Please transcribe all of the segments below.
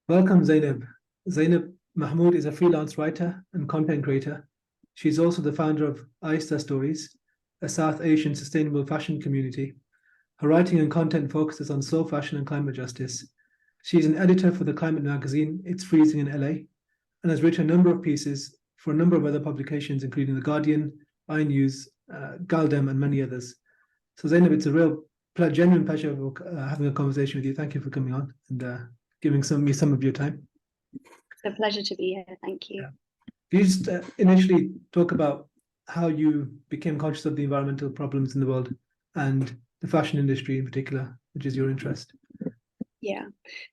Welcome, Zainab. Zainab Mahmood is a freelance writer and content creator. She's also the founder of Ahista Stories, a South Asian sustainable fashion community. Her writing and content focuses on slow fashion and climate justice. She's an editor for the climate magazine It's Freezing in LA and has written a number of pieces for a number of other publications, including The Guardian, iNews, Galdem, and many others. So, Zainab, it's a real genuine pleasure of, having a conversation with you. Thank you for coming on and giving me some of your time. It's a pleasure to be here. Thank you. Yeah. Can you just initially talk about how you became conscious of the environmental problems in the world and the fashion industry in particular, which is your interest? Yeah.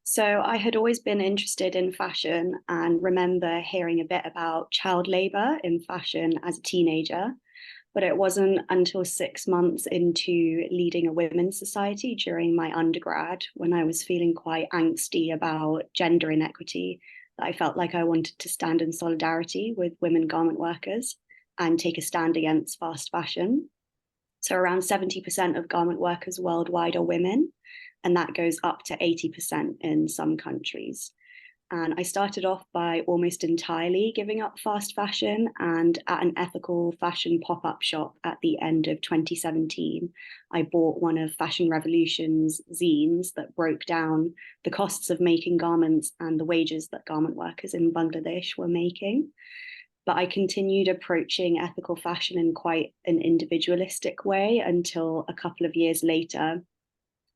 So I had always been interested in fashion and remember hearing a bit about child labor in fashion as a teenager. But it wasn't until 6 months into leading a women's society during my undergrad, when I was feeling quite angsty about gender inequity, that I felt like I wanted to stand in solidarity with women garment workers and take a stand against fast fashion. So around 70% of garment workers worldwide are women, and that goes up to 80% in some countries. And I started off by almost entirely giving up fast fashion, and at an ethical fashion pop-up shop at the end of 2017, I bought one of Fashion Revolution's zines that broke down the costs of making garments and the wages that garment workers in Bangladesh were making. But I continued approaching ethical fashion in quite an individualistic way until a couple of years later,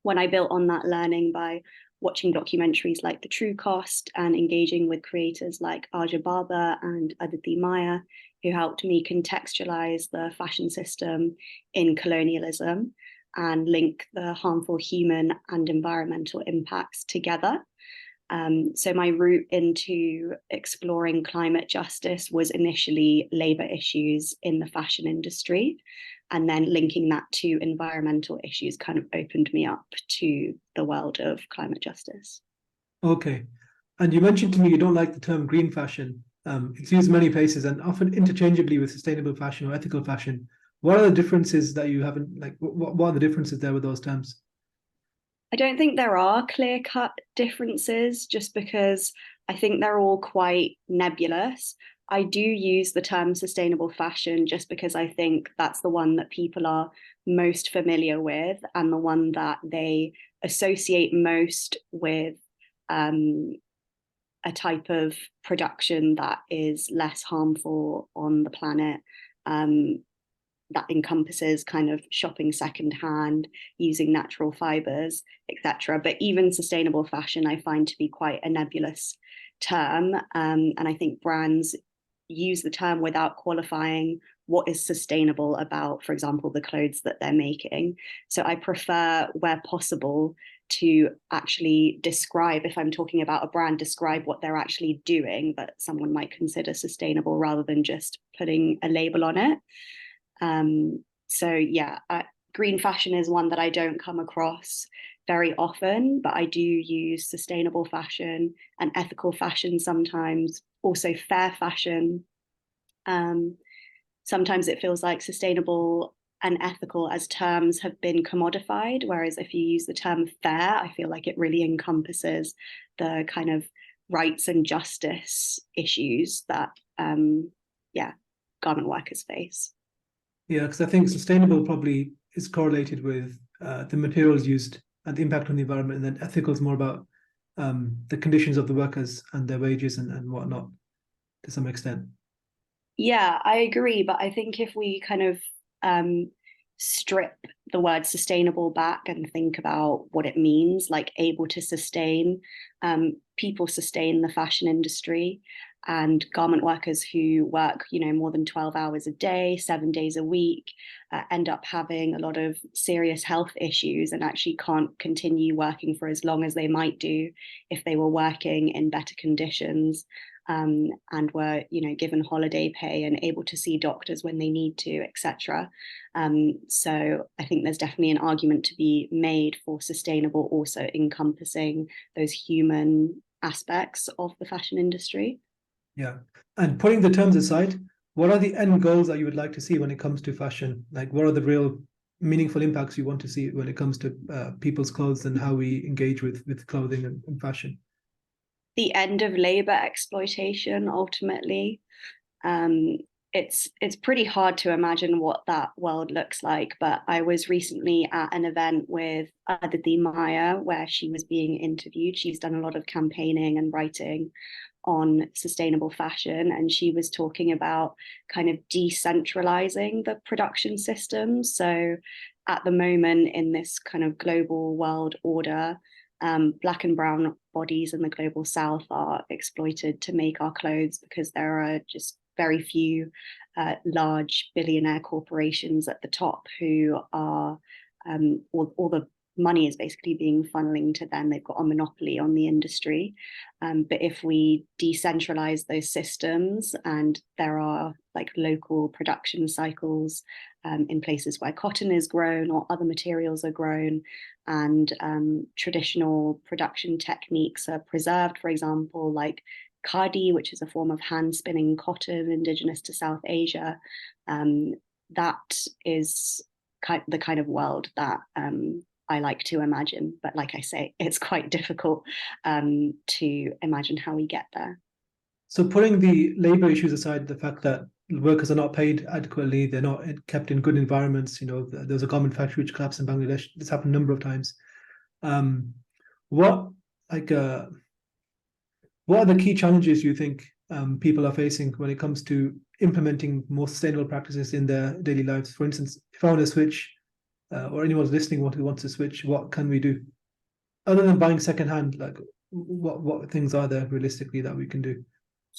when I built on that learning by watching documentaries like The True Cost and engaging with creators like Aja Barber and Aditi Maya, who helped me contextualize the fashion system in colonialism and link the harmful human and environmental impacts together. So my route into exploring climate justice was initially labor issues in the fashion industry. And then linking that to environmental issues kind of opened me up to the world of climate justice. Okay. And you mentioned to me you don't like the term green fashion. It's used many places and often interchangeably with sustainable fashion or ethical fashion. What are the differences that you haven't, like, what are the differences there with those terms? I don't think there are clear-cut differences, just because I think they're all quite nebulous. I do use the term sustainable fashion just because I think that's the one that people are most familiar with and the one that they associate most with a type of production that is less harmful on the planet. That encompasses kind of shopping secondhand, using natural fibers, etc. But even sustainable fashion, I find to be quite a nebulous term. And I think brands use the term without qualifying what is sustainable about, for example, the clothes that they're making. So I prefer, where possible, to actually describe, if I'm talking about a brand, describe what they're actually doing that someone might consider sustainable rather than just putting a label on it. So yeah, green fashion is one that I don't come across very often, but I do use sustainable fashion and ethical fashion sometimes, also fair fashion. Sometimes it feels like sustainable and ethical as terms have been commodified, whereas if you use the term fair, I feel like it really encompasses the kind of rights and justice issues that garment workers face. Yeah, because I think sustainable probably is correlated with the materials used and the impact on the environment, and then ethical is more about the conditions of the workers and their wages and whatnot to some extent. Yeah, I agree. But I think if we kind of strip the word sustainable back and think about what it means, like able to sustain, people sustain the fashion industry, and garment workers who work, more than 12 hours a day, 7 days a week, end up having a lot of serious health issues and actually can't continue working for as long as they might do if they were working in better conditions. And were, given holiday pay and able to see doctors when they need to, etc. So I think there's definitely an argument to be made for sustainable also encompassing those human aspects of the fashion industry. Yeah. And putting the terms aside, what are the end goals that you would like to see when it comes to fashion? Like, what are the real meaningful impacts you want to see when it comes to people's clothes and how we engage with clothing and fashion? the end of labor exploitation ultimately. It's pretty hard to imagine what that world looks like, but I was recently at an event with Aditi Maya where she was being interviewed. She's done a lot of campaigning and writing on sustainable fashion, and she was talking about kind of decentralizing the production system. So at the moment in this kind of global world order, Black and brown bodies in the global south are exploited to make our clothes because there are just very few large billionaire corporations at the top who are all the money is basically being funneling to them. They've got a monopoly on the industry. But if we decentralize those systems and there are like local production cycles in places where cotton is grown or other materials are grown, and traditional production techniques are preserved, for example, like khadi, which is a form of hand spinning cotton indigenous to South Asia, that is the kind of world that I like to imagine. But like I say, it's quite difficult to imagine how we get there. So putting the labor issues aside, the fact that workers are not paid adequately, they're not kept in good environments. You know, there was a garment factory which collapsed in Bangladesh. This happened a number of times. What are the key challenges you think people are facing when it comes to implementing more sustainable practices in their daily lives? For instance, if I want to switch, or anyone's listening who wants to switch, what can we do? Other than buying secondhand, like what things are there realistically that we can do?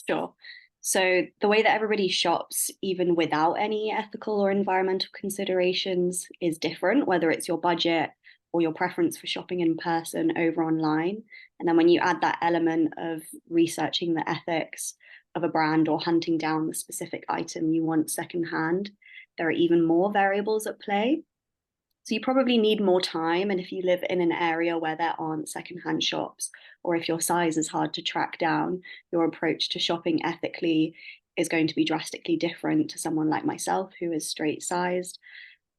Sure. So the way that everybody shops, even without any ethical or environmental considerations, is different, whether it's your budget or your preference for shopping in person over online. And then when you add that element of researching the ethics of a brand or hunting down the specific item you want secondhand, there are even more variables at play. So you probably need more time. And if you live in an area where there aren't secondhand shops, or if your size is hard to track down, your approach to shopping ethically is going to be drastically different to someone like myself who is straight sized.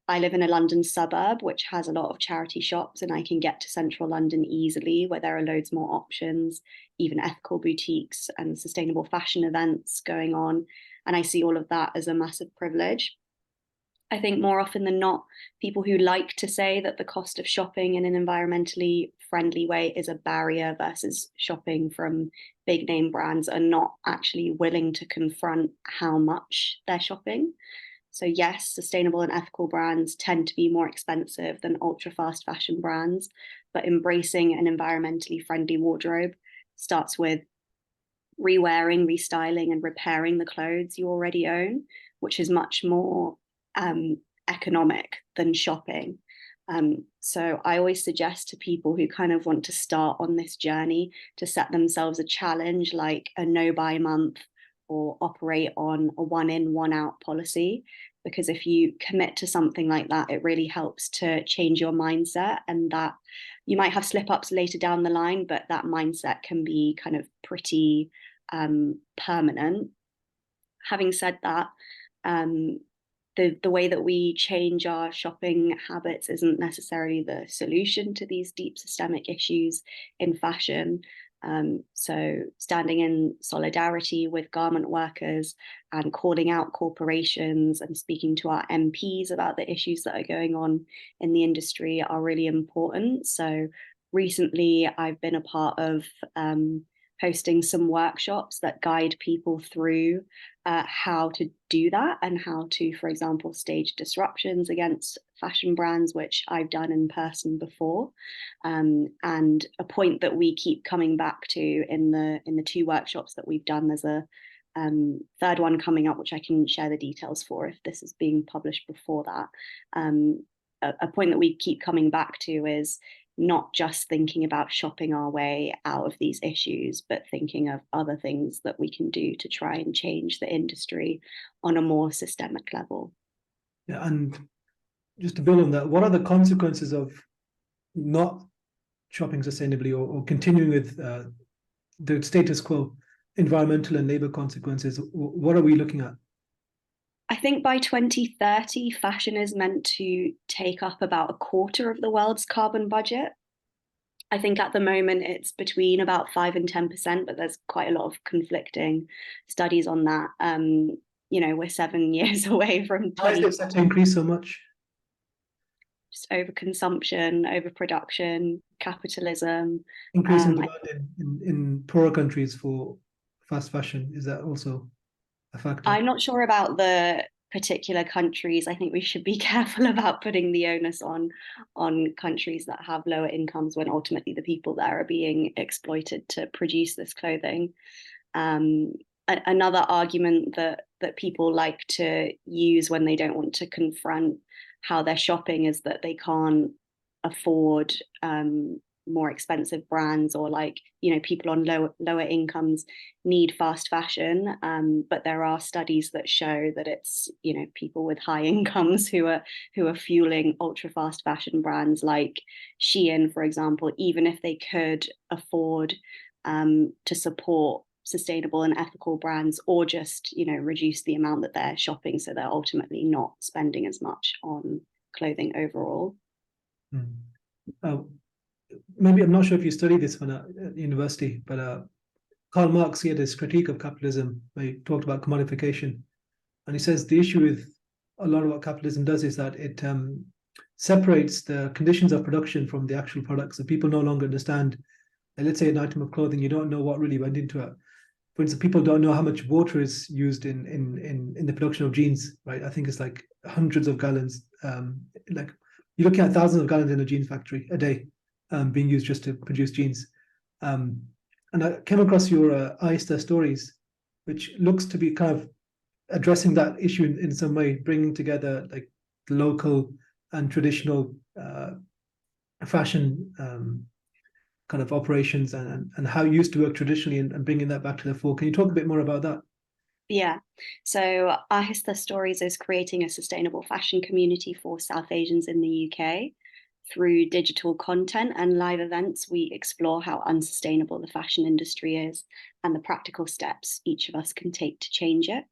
I live in a London suburb, which has a lot of charity shops, and I can get to central London easily, where there are loads more options, even ethical boutiques and sustainable fashion events going on. And I see all of that as a massive privilege. I think more often than not, people who like to say that the cost of shopping in an environmentally friendly way is a barrier versus shopping from big name brands are not actually willing to confront how much they're shopping. So yes, sustainable and ethical brands tend to be more expensive than ultra fast fashion brands, but embracing an environmentally friendly wardrobe starts with rewearing, restyling, and repairing the clothes you already own, which is much more economic than shopping. So I always suggest to people who kind of want to start on this journey to set themselves a challenge like a no buy month or operate on a one in, one out policy. Because if you commit to something like that, it really helps to change your mindset, and that you might have slip ups later down the line, but that mindset can be kind of pretty permanent. Having said that, the way that we change our shopping habits isn't necessarily the solution to these deep systemic issues in fashion. So standing in solidarity with garment workers and calling out corporations and speaking to our MPs about the issues that are going on in the industry are really important. So recently I've been a part of hosting some workshops that guide people through how to do that and how to, for example, stage disruptions against fashion brands, which I've done in person before. And a point that we keep coming back to in the two workshops that we've done, there's a third one coming up, which I can share the details for if this is being published before that. A point that we keep coming back to is not just thinking about shopping our way out of these issues, but thinking of other things that we can do to try and change the industry on a more systemic level. Yeah, and just to build on that, what are the consequences of not shopping sustainably or continuing with the status quo, environmental and labor consequences? What are we looking at? I think by 2030, fashion is meant to take up about a quarter of the world's carbon budget. I think at the moment it's between about 5 and 10%, but there's quite a lot of conflicting studies on that. We're 7 years away from Why is 20, it set to increase so much? just overconsumption, overproduction, capitalism. Increasing demand in poorer countries for fast fashion, is that also a factor? I'm not sure about the particular countries. I think we should be careful about putting the onus on countries that have lower incomes when ultimately the people there are being exploited to produce this clothing. Another argument that people like to use when they don't want to confront how they're shopping is that they can't afford more expensive brands, or people on lower incomes need fast fashion, but there are studies that show that it's people with high incomes who are fueling ultra fast fashion brands like Shein, for example, even if they could afford to support sustainable and ethical brands, or just reduce the amount that they're shopping, so they're ultimately not spending as much on clothing overall. Maybe, I'm not sure if you studied this one at university, but Karl Marx, he had this critique of capitalism where he talked about commodification, and he says the issue with a lot of what capitalism does is that it separates the conditions of production from the actual products, so people no longer understand. And let's say an item of clothing, you don't know what really went into it. For instance, people don't know how much water is used in the production of jeans, right? I think it's like hundreds of gallons. Like you're looking at thousands of gallons in a jeans factory a day, being used just to produce jeans. And I came across your Ahista Stories, which looks to be kind of addressing that issue in some way, bringing together like the local and traditional fashion kind of operations and how it used to work traditionally, and bringing that back to the fore. Can you talk a bit more about that? Yeah. So Ahista Stories is creating a sustainable fashion community for South Asians in the UK. Through digital content and live events, we explore how unsustainable the fashion industry is and the practical steps each of us can take to change it.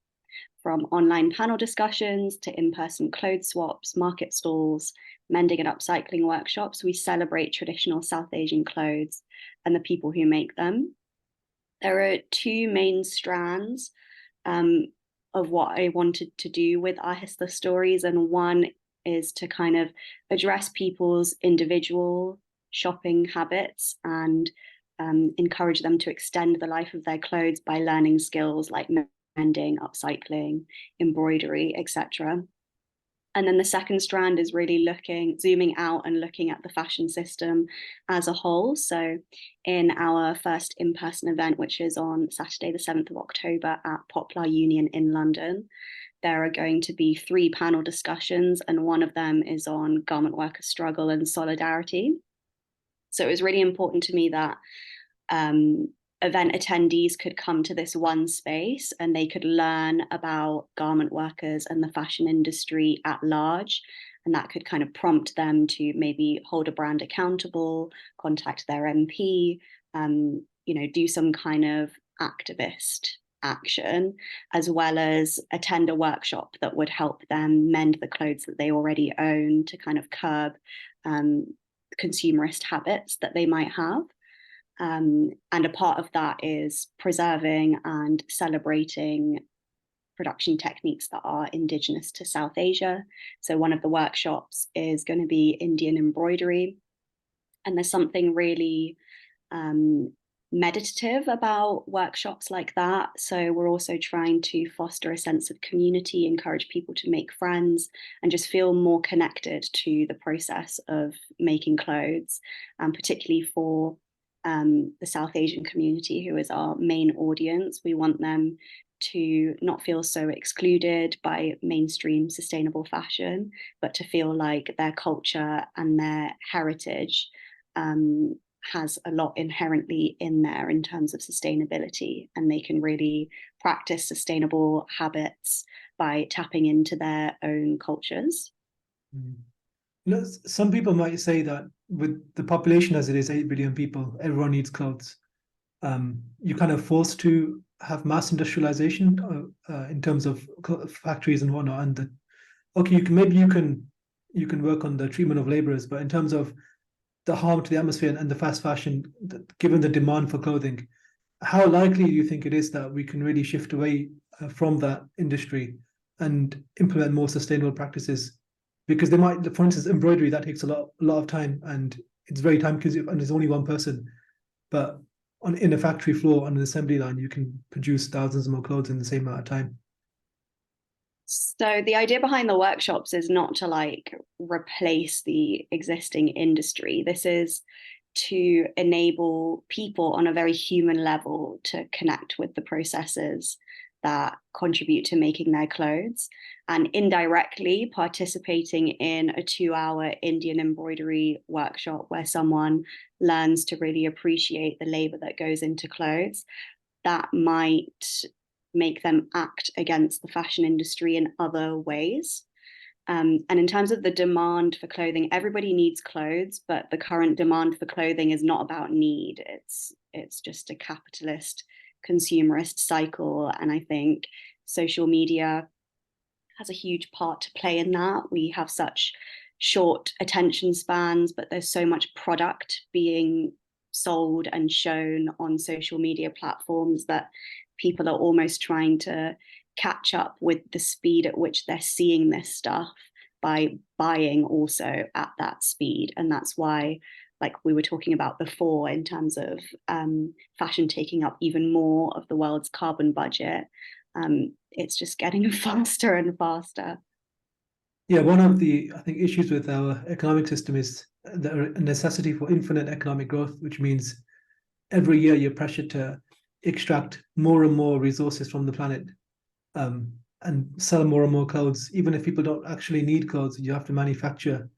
From online panel discussions to in-person clothes swaps, market stalls, mending and upcycling workshops, we celebrate traditional South Asian clothes and the people who make them. There are two main strands of what I wanted to do with Ahista Stories, and one is to kind of address people's individual shopping habits and encourage them to extend the life of their clothes by learning skills like mending, upcycling, embroidery, etc. And then the second strand is really zooming out and looking at the fashion system as a whole. So in our first in-person event, which is on Saturday, the 7th of October at Poplar Union in London, there are going to be 3 panel discussions, and one of them is on garment worker struggle and solidarity. So it was really important to me that event attendees could come to this one space and they could learn about garment workers and the fashion industry at large. And that could kind of prompt them to maybe hold a brand accountable, contact their MP, do some kind of activist action, as well as attend a workshop that would help them mend the clothes that they already own to kind of curb consumerist habits that they might have. And a part of that is preserving and celebrating production techniques that are indigenous to South Asia. So one of the workshops is going to be Indian embroidery. And there's something really meditative about workshops like that. So we're also trying to foster a sense of community, encourage people to make friends, and just feel more connected to the process of making clothes, and particularly for the South Asian community, who is our main audience. We want them to not feel so excluded by mainstream sustainable fashion, but to feel like their culture and their heritage has a lot inherently in there in terms of sustainability, and they can really practice sustainable habits by tapping into their own cultures. Some people might say that with the population as it is, 8 billion people, everyone needs clothes. You're kind of forced to have mass industrialization in terms of factories and whatnot. And okay, you can work on the treatment of laborers, but in terms of the harm to the atmosphere and the fast fashion, given the demand for clothing, how likely do you think it is that we can really shift away from that industry and implement more sustainable practices? Because they might, for instance, embroidery, that takes a lot of time and it's very time consuming and there's only one person. But in a factory floor on an assembly line, you can produce thousands more clothes in the same amount of time. So the idea behind the workshops is not to like replace the existing industry. This is to enable people on a very human level to connect with the processes that contribute to making their clothes, and indirectly participating in a 2-hour Indian embroidery workshop where someone learns to really appreciate the labor that goes into clothes. That might make them act against the fashion industry in other ways. And in terms of the demand for clothing, everybody needs clothes, but the current demand for clothing is not about need. It's just a capitalist, consumerist cycle. And I think social media has a huge part to play in that. We have such short attention spans, but there's so much product being sold and shown on social media platforms that people are almost trying to catch up with the speed at which they're seeing this stuff by buying also at that speed. And that's why, like we were talking about before, in terms of fashion taking up even more of the world's carbon budget, it's just getting faster and faster. Yeah, one of the, I think, issues with our economic system is the necessity for infinite economic growth, which means every year you're pressured to extract more and more resources from the planet, and sell more and more clothes. Even if people don't actually need clothes, you have to manufacture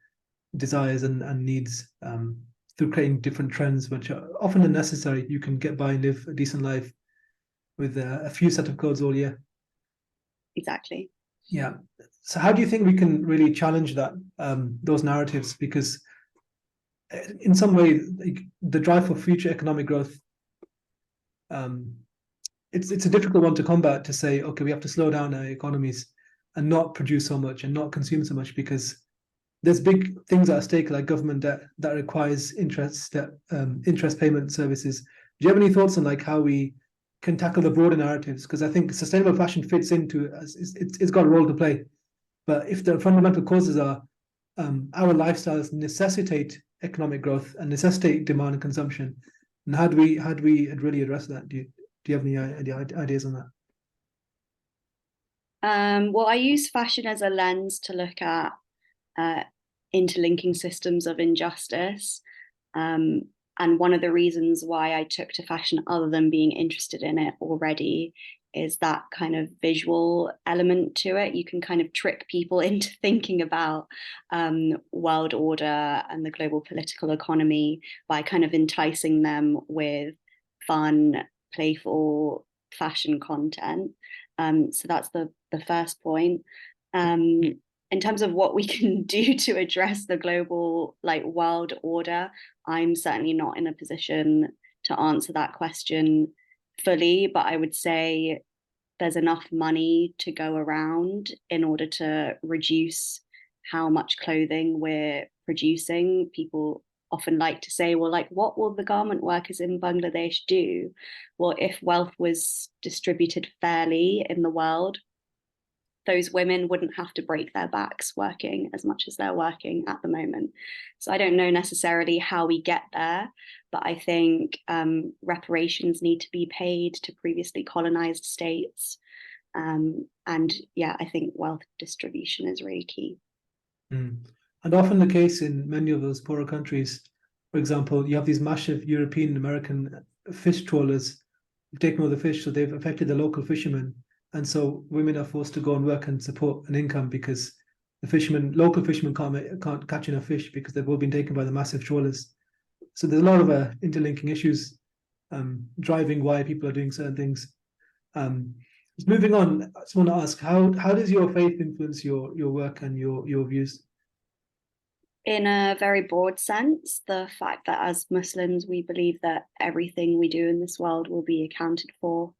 desires and needs through creating different trends, which are often unnecessary. You can get by and live a decent life with a few set of clothes all year. Exactly. Yeah. So how do you think we can really challenge that, those narratives? Because in some way, like, the drive for future economic growth, it's a difficult one to combat, to say, okay, we have to slow down our economies and not produce so much and not consume so much, because there's big things at stake, like government debt that requires interest payment services. Do you have any thoughts on like how we can tackle the broader narratives? Because I think sustainable fashion fits into, it's got a role to play. But if the fundamental causes are our lifestyles necessitate economic growth and necessitate demand and consumption, and how do we really address that? Do you have any ideas on that? Well, I use fashion as a lens to look at interlinking systems of injustice. And one of the reasons why I took to fashion, other than being interested in it already, is that kind of visual element to it. You can kind of trick people into thinking about world order and the global political economy by kind of enticing them with fun, playful fashion content. So that's the first point. In terms of what we can do to address the global like world order, I'm certainly not in a position to answer that question fully, but I would say there's enough money to go around in order to reduce how much clothing we're producing. People often like to say, well, like, what will the garment workers in Bangladesh do? Well, if wealth was distributed fairly in the world, those women wouldn't have to break their backs working as much as they're working at the moment. So I don't know necessarily how we get there, but I think reparations need to be paid to previously colonized states. And yeah, I think wealth distribution is really key. And often the case in many of those poorer countries, for example, you have these massive European American fish trawlers who've taken all the fish, so they've affected the local fishermen. And so women are forced to go and work and support an income because the local fishermen can't catch enough fish because they've all been taken by the massive trawlers. So there's a lot of interlinking issues driving why people are doing certain things. Just moving on, I just want to ask, how does your faith influence your work and your views? In a very broad sense, the fact that as Muslims, we believe that everything we do in this world will be accounted for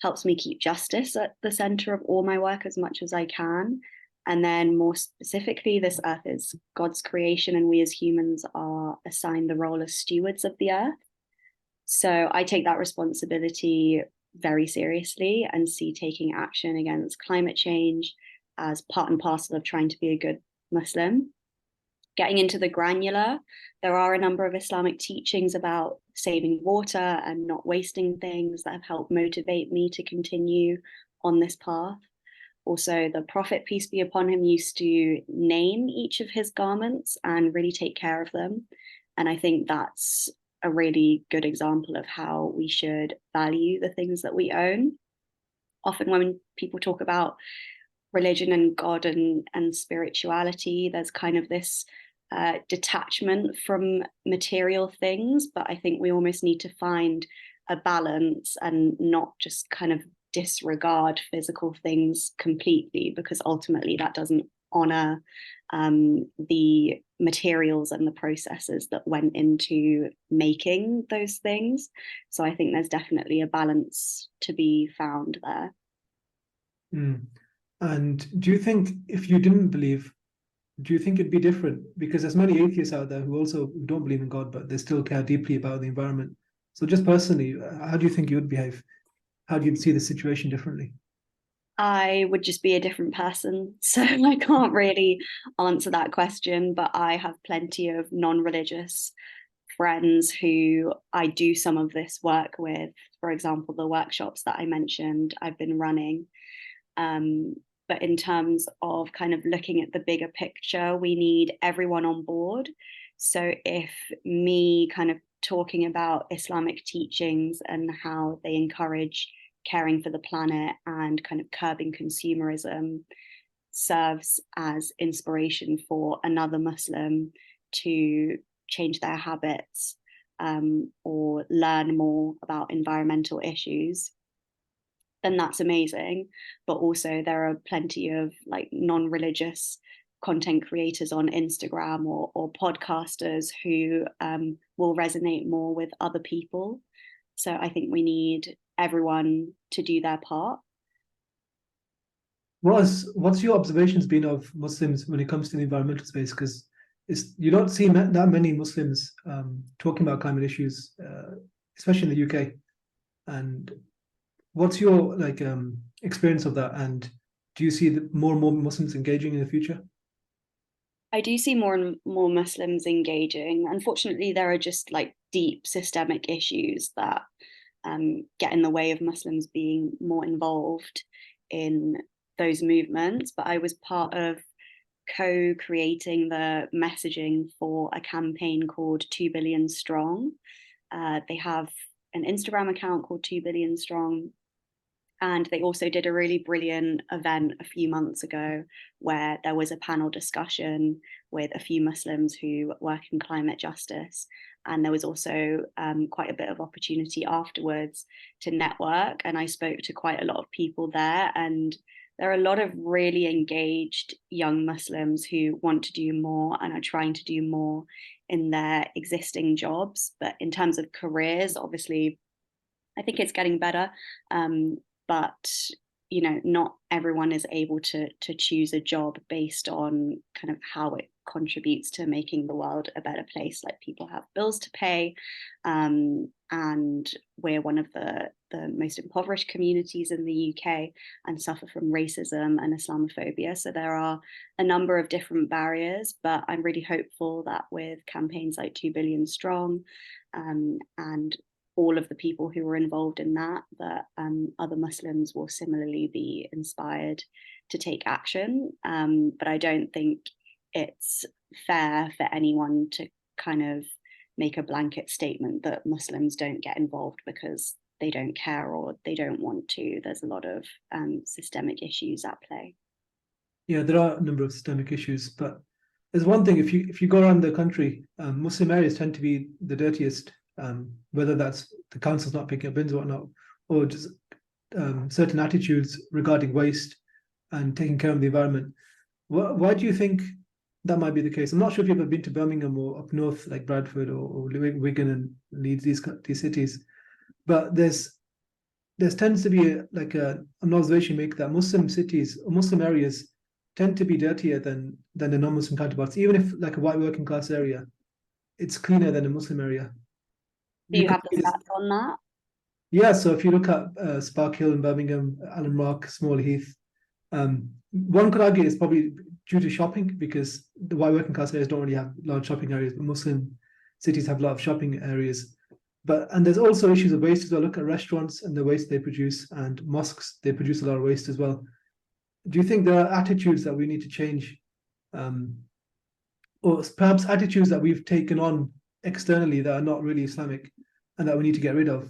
helps me keep justice at the center of all my work as much as I can. And then more specifically, this earth is God's creation, and we as humans are assigned the role as stewards of the earth. So I take that responsibility very seriously and see taking action against climate change as part and parcel of trying to be a good Muslim. Getting into the granular, there are a number of Islamic teachings about saving water and not wasting things that have helped motivate me to continue on this path. Also, the Prophet, peace be upon him, used to name each of his garments and really take care of them. And I think that's a really good example of how we should value the things that we own. Often when people talk about religion and God and spirituality, there's kind of this detachment from material things, but I think we almost need to find a balance and not just kind of disregard physical things completely, because ultimately that doesn't honor the materials and the processes that went into making those things. So I think there's definitely a balance to be found there. And do you think if you didn't believe, do you think it'd be different? Because there's many atheists out there who also don't believe in God, but they still care deeply about the environment. So just personally, how do you think you would behave? How do you see the situation differently? I would just be a different person. So I can't really answer that question, but I have plenty of non-religious friends who I do some of this work with. For example, the workshops that I mentioned, I've been running. But in terms of kind of looking at the bigger picture, we need everyone on board. So if me kind of talking about Islamic teachings and how they encourage caring for the planet and kind of curbing consumerism serves as inspiration for another Muslim to change their habits or learn more about environmental issues, then that's amazing. But also there are plenty of like non-religious content creators on Instagram or podcasters who will resonate more with other people. So I think we need everyone to do their part. What's your observations been of Muslims when it comes to the environmental space? Because you don't see that many Muslims talking about climate issues, especially in the UK. And what's your experience of that? And do you see more and more Muslims engaging in the future? I do see more and more Muslims engaging. Unfortunately, there are just like deep systemic issues that get in the way of Muslims being more involved in those movements. But I was part of co-creating the messaging for a campaign called 2 Billion Strong. They have an Instagram account called 2 Billion Strong. And they also did a really brilliant event a few months ago where there was a panel discussion with a few Muslims who work in climate justice. And there was also quite a bit of opportunity afterwards to network. And I spoke to quite a lot of people there. And there are a lot of really engaged young Muslims who want to do more and are trying to do more in their existing jobs. But in terms of careers, obviously, I think it's getting better. But you know, not everyone is able to choose a job based on kind of how it contributes to making the world a better place. Like people have bills to pay, and we're one of the most impoverished communities in the UK and suffer from racism and Islamophobia. So there are a number of different barriers, but I'm really hopeful that with campaigns like 2 Billion Strong and all of the people who were involved in that other Muslims will similarly be inspired to take action. But I don't think it's fair for anyone to kind of make a blanket statement that Muslims don't get involved because they don't care or they don't want to. There's a lot of systemic issues at play. Yeah, there are a number of systemic issues, but there's one thing: if you go around the country, Muslim areas tend to be the dirtiest. Whether that's the council's not picking up bins or whatnot, or just certain attitudes regarding waste and taking care of the environment. Why do you think that might be the case? I'm not sure if you've ever been to Birmingham or up north, like Bradford or Wigan and Leeds, these cities, but there tends to be an observation you make that Muslim cities or Muslim areas tend to be dirtier than the non-Muslim counterparts. Even if like a white working class area, it's cleaner than a Muslim area. Do You you could have the see this, stats on that? yeah. So if you look at Spark Hill in Birmingham, Allen Rock, Small Heath, one could argue it's probably due to shopping because the white working class areas don't really have large shopping areas, but Muslim cities have a lot of shopping areas. And there's also issues of waste as well. Look at restaurants and the waste they produce, and mosques, they produce a lot of waste as well. Do you think there are attitudes that we need to change, or perhaps attitudes that we've taken on externally that are not really Islamic and that we need to get rid of,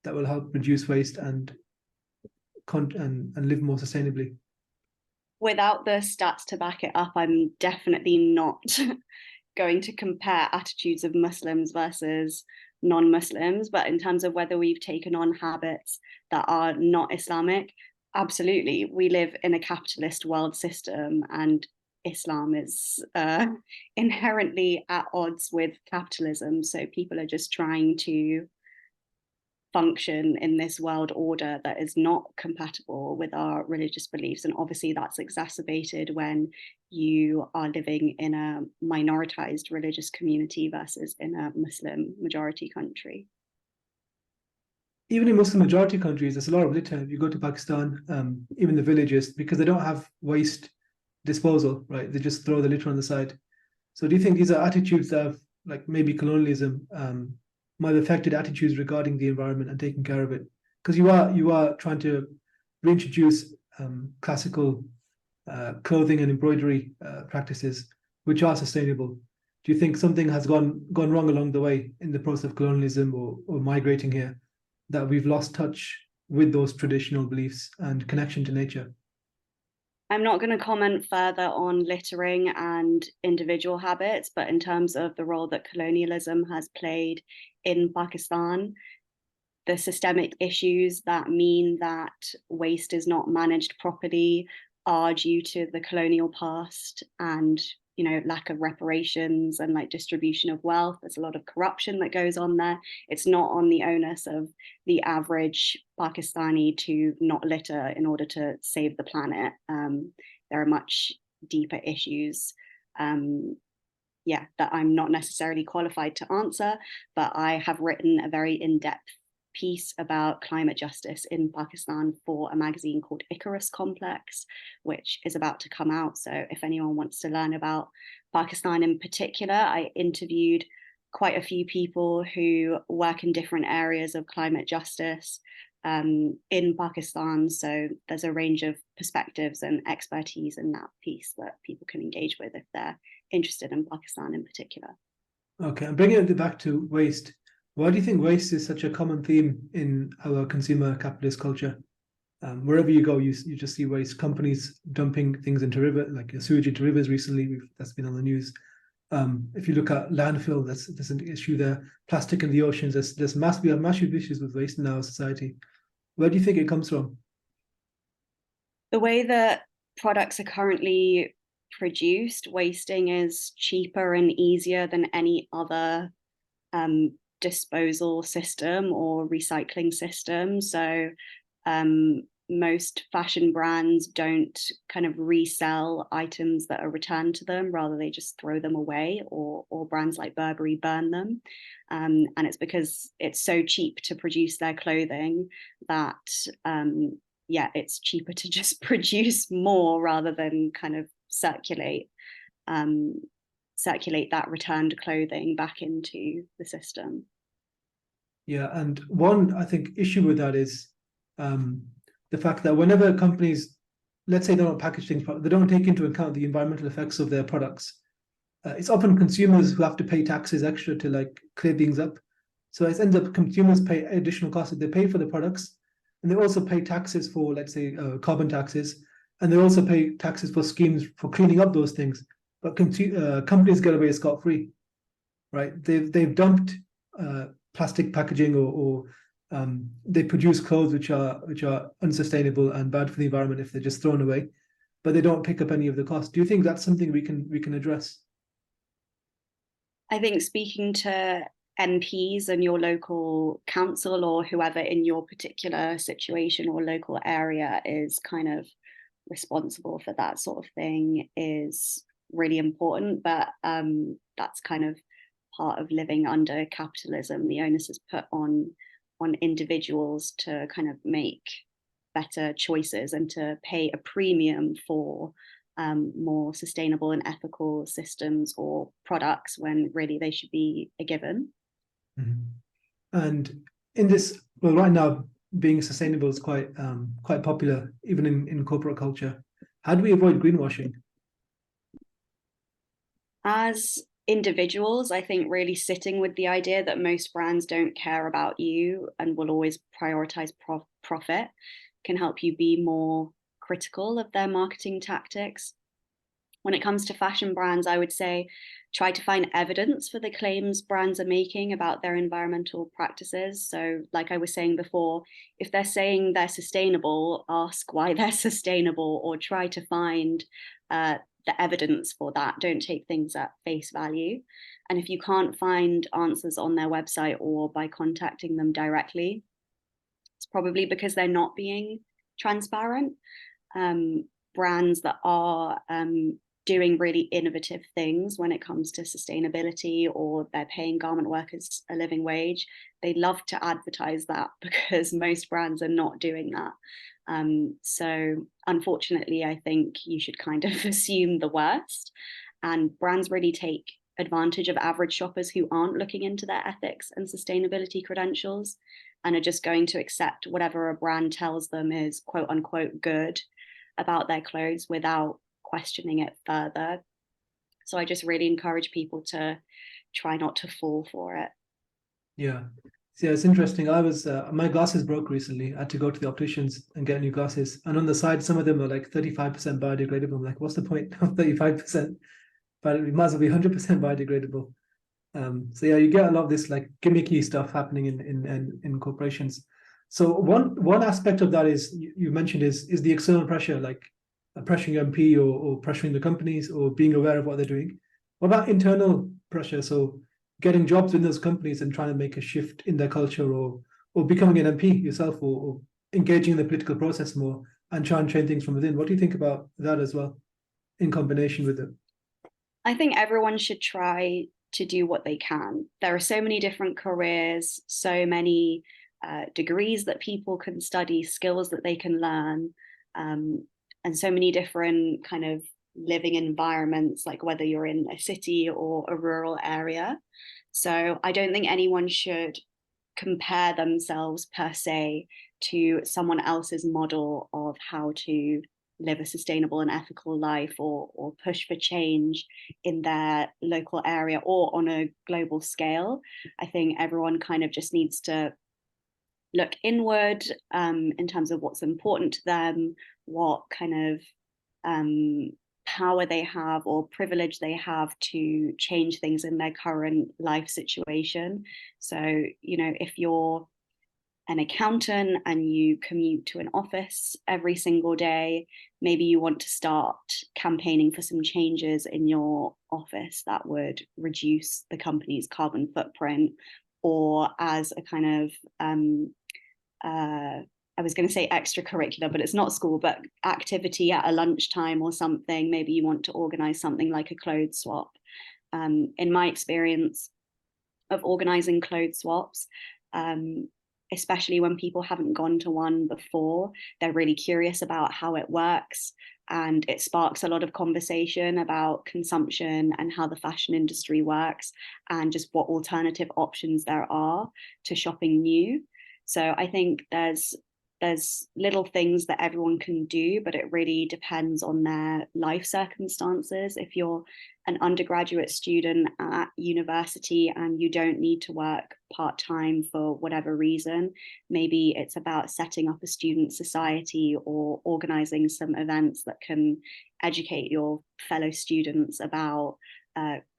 that will help reduce waste and live more sustainably? Without the stats to back it up, I'm definitely not going to compare attitudes of Muslims versus non-Muslims. But in terms of whether we've taken on habits that are not Islamic, absolutely. We live in a capitalist world system, and Islam is inherently at odds with capitalism. So people are just trying to function in this world order that is not compatible with our religious beliefs. And obviously that's exacerbated when you are living in a minoritized religious community versus in a Muslim majority country. Even in Muslim majority countries, there's a lot of litter. If you go to Pakistan, even the villages, because they don't have waste disposal, right? They just throw the litter on the side. So do you think these are attitudes that have, like maybe colonialism, might have affected attitudes regarding the environment and taking care of it? Because you are trying to reintroduce classical clothing and embroidery practices, which are sustainable. Do you think something has gone wrong along the way in the process of colonialism or migrating here, that we've lost touch with those traditional beliefs and connection to nature? I'm not going to comment further on littering and individual habits, but in terms of the role that colonialism has played in Pakistan, the systemic issues that mean that waste is not managed properly are due to the colonial past and lack of reparations and like distribution of wealth. There's a lot of corruption that goes on there. It's not on the onus of the average Pakistani to not litter in order to save the planet. There are much deeper issues that I'm not necessarily qualified to answer, but I have written a very in-depth piece about climate justice in Pakistan for a magazine called Icarus Complex, which is about to come out. So if anyone wants to learn about Pakistan in particular, I interviewed quite a few people who work in different areas of climate justice in Pakistan. So there's a range of perspectives and expertise in that piece that people can engage with if they're interested in Pakistan in particular. Okay, and bringing it back to waste, why do you think waste is such a common theme in our consumer capitalist culture? Wherever you go, you just see waste. Companies dumping things into rivers, like sewage into rivers recently. That's been on the news. If you look at landfill, there's an issue there. Plastic in the oceans. We have massive issues with waste in our society. Where do you think it comes from? The way that products are currently produced, wasting is cheaper and easier than any other disposal system or recycling system. So most fashion brands don't kind of resell items that are returned to them, rather they just throw them away, or brands like Burberry burn them. And it's because it's so cheap to produce their clothing that it's cheaper to just produce more rather than kind of circulate that returned clothing back into the system. Yeah, and one, I think, issue with that is the fact that whenever companies, let's say they don't package things, they don't take into account the environmental effects of their products. It's often consumers who have to pay taxes extra to like clear things up. So it ends up consumers pay additional costs. They pay for the products, and they also pay taxes for, let's say, carbon taxes, and they also pay taxes for schemes for cleaning up those things. But companies get away scot-free, right? They've dumped plastic packaging or they produce clothes which are unsustainable and bad for the environment if they're just thrown away, but they don't pick up any of the cost. Do you think that's something we can address? I think speaking to MPs and your local council or whoever in your particular situation or local area is kind of responsible for that sort of thing is really important. But that's kind of part of living under capitalism. The onus is put on individuals to kind of make better choices and to pay a premium for more sustainable and ethical systems or products, when really they should be a given. Mm-hmm. And in this, well, right now, being sustainable is quite popular, even in corporate culture. How do we avoid greenwashing? As individuals, I think really sitting with the idea that most brands don't care about you and will always prioritize profit can help you be more critical of their marketing tactics. When it comes to fashion brands, I would say try to find evidence for the claims brands are making about their environmental practices. So, like I was saying before, if they're saying they're sustainable, ask why they're sustainable, or try to find the evidence for that. Don't take things at face value. And if you can't find answers on their website or by contacting them directly, it's probably because they're not being transparent. Brands that are doing really innovative things when it comes to sustainability, or they're paying garment workers a living wage, they love to advertise that because most brands are not doing that. So unfortunately, I think you should kind of assume the worst, and brands really take advantage of average shoppers who aren't looking into their ethics and sustainability credentials and are just going to accept whatever a brand tells them is quote unquote good about their clothes without questioning it further. So I just really encourage people to try not to fall for it. Yeah. Yeah, it's interesting. I was my glasses broke recently. I had to go to the opticians and get new glasses. And on the side, some of them are like 35% biodegradable. I'm like, what's the point of 35%? But it might as well be 100% biodegradable. So yeah, you get a lot of this like gimmicky stuff happening in corporations. So one aspect of that is you mentioned is the external pressure, like pressuring your MP or pressuring the companies or being aware of what they're doing. What about internal pressure? So getting jobs in those companies and trying to make a shift in their culture, or becoming an MP yourself, or engaging in the political process more and try and change things from within. What do you think about that as well, in combination with it? I think everyone should try to do what they can. There are so many different careers, so many degrees that people can study, skills that they can learn, and so many different kind of living environments, like whether you're in a city or a rural area. So I don't think anyone should compare themselves per se to someone else's model of how to live a sustainable and ethical life, or push for change in their local area or on a global scale. I think everyone kind of just needs to look inward in terms of what's important to them, what kind of power they have or privilege they have to change things in their current life situation. So, if you're an accountant and you commute to an office every single day, maybe you want to start campaigning for some changes in your office that would reduce the company's carbon footprint, or as a kind of I was going to say extracurricular, but it's not school, but activity at a lunchtime or something. Maybe you want to organize something like a clothes swap. In my experience of organizing clothes swaps, especially when people haven't gone to one before, they're really curious about how it works. And it sparks a lot of conversation about consumption and how the fashion industry works, and just what alternative options there are to shopping new. So I think there's little things that everyone can do, but it really depends on their life circumstances. If you're an undergraduate student at university and you don't need to work part-time for whatever reason, maybe it's about setting up a student society or organizing some events that can educate your fellow students about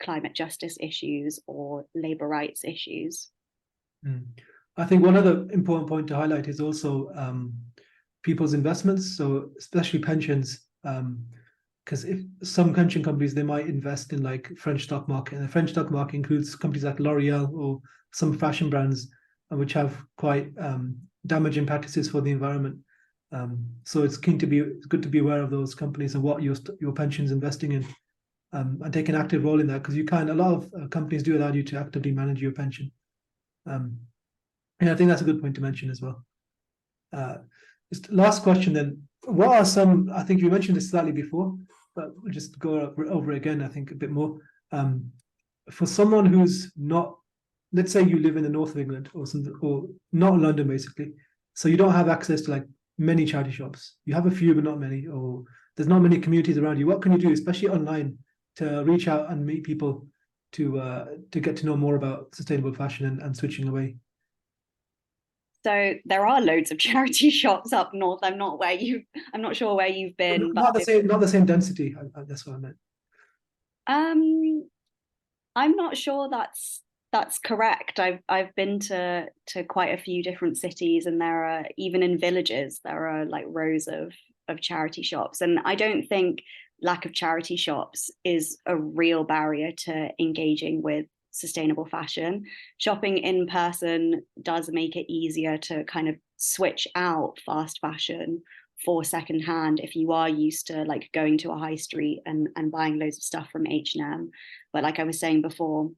climate justice issues or labor rights issues. Mm. I think one other important point to highlight is also people's investments, so especially pensions, because if some pension companies, they might invest in like French stock market, and the French stock market includes companies like L'Oreal or some fashion brands, which have quite damaging practices for the environment. So it's good to be aware of those companies and what your pension's investing in, and take an active role in that, because a lot of companies do allow you to actively manage your pension. And I think that's a good point to mention as well. Just last question then. What are some, I think you mentioned this slightly before, but we'll just go over it again, I think, a bit more. For someone who's not, let's say you live in the north of England or not London, basically, so you don't have access to like many charity shops. You have a few, but not many, or there's not many communities around you. What can you do, especially online, to reach out and meet people to get to know more about sustainable fashion and switching away? So there are loads of charity shops up north. I'm not sure where you've been, but Not the same density. That's what I meant. I'm not sure that's correct. I've been to quite a few different cities, and there are, even in villages, there are like rows of charity shops. And I don't think lack of charity shops is a real barrier to engaging with sustainable fashion. Shopping in person does make it easier to kind of switch out fast fashion for secondhand if you are used to like going to a high street and buying loads of stuff from H&M. But like I was saying before,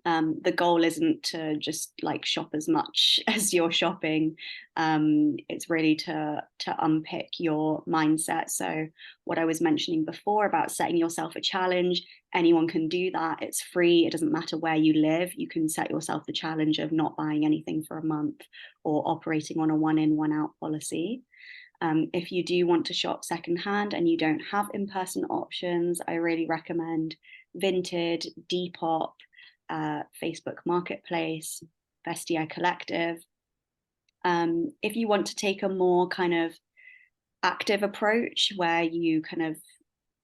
the goal isn't to just like shop as much as you're shopping. It's really to unpick your mindset. So what I was mentioning before about setting yourself a challenge, anyone can do that. It's free. It doesn't matter where you live. You can set yourself the challenge of not buying anything for a month or operating on a one in, one out policy. If you do want to shop secondhand and you don't have in-person options, I really recommend Vinted, Depop, Facebook Marketplace, Vestia Collective. If you want to take a more kind of active approach where you kind of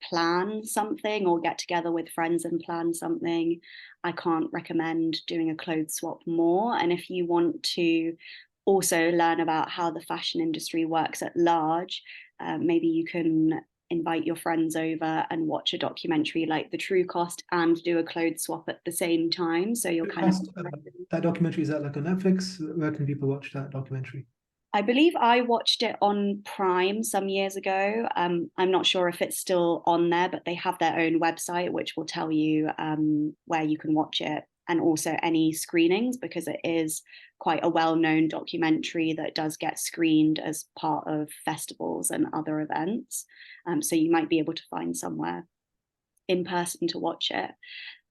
plan something or get together with friends and plan something, I can't recommend doing a clothes swap more. And if you want to also learn about how the fashion industry works at large, maybe you can invite your friends over and watch a documentary like The True Cost and do a clothes swap at the same time. So you're kind of that documentary, is that like on Netflix? Where can people watch that documentary? I believe I watched it on Prime some years ago. I'm not sure if it's still on there, but they have their own website, which will tell you where you can watch it, and also any screenings, because it is quite a well-known documentary that does get screened as part of festivals and other events. So you might be able to find somewhere in person to watch it.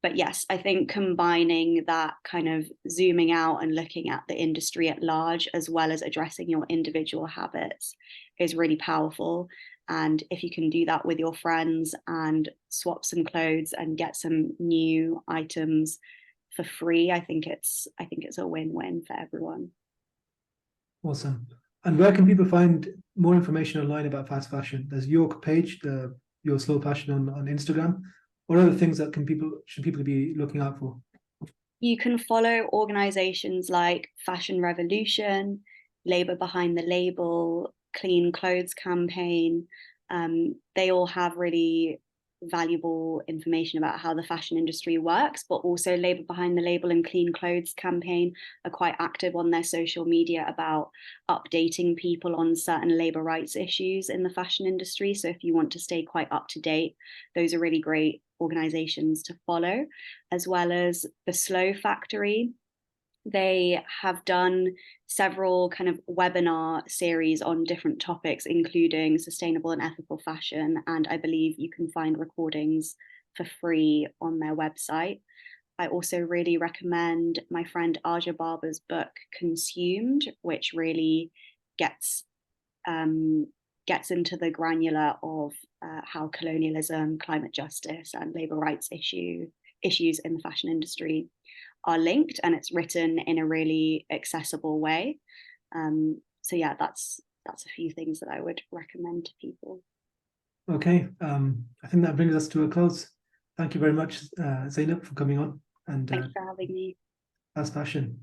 But yes, I think combining that kind of zooming out and looking at the industry at large, as well as addressing your individual habits, is really powerful. And if you can do that with your friends and swap some clothes and get some new items for free, I think it's a win-win for everyone. Awesome. And where can people find more information online about fast fashion? There's your page, your slow fashion on Instagram. What are the things that should people be looking out for? You can follow organizations like Fashion Revolution, Labor Behind the Label, Clean Clothes Campaign. They all have really valuable information about how the fashion industry works, but also Labor Behind the Label and Clean Clothes Campaign are quite active on their social media about updating people on certain labor rights issues in the fashion industry. So if you want to stay quite up to date, those are really great organizations to follow, as well as the Slow Factory. They have done several kind of webinar series on different topics, including sustainable and ethical fashion. And I believe you can find recordings for free on their website. I also really recommend my friend Aja Barber's book, Consumed, which really gets into the granular of how colonialism, climate justice, and labor rights issues in the fashion industry are linked, and it's written in a really accessible way. So yeah, that's a few things that I would recommend to people. Okay, I think that brings us to a close. Thank you very much, Zainab, for coming on. And thank you for having me. Fast fashion.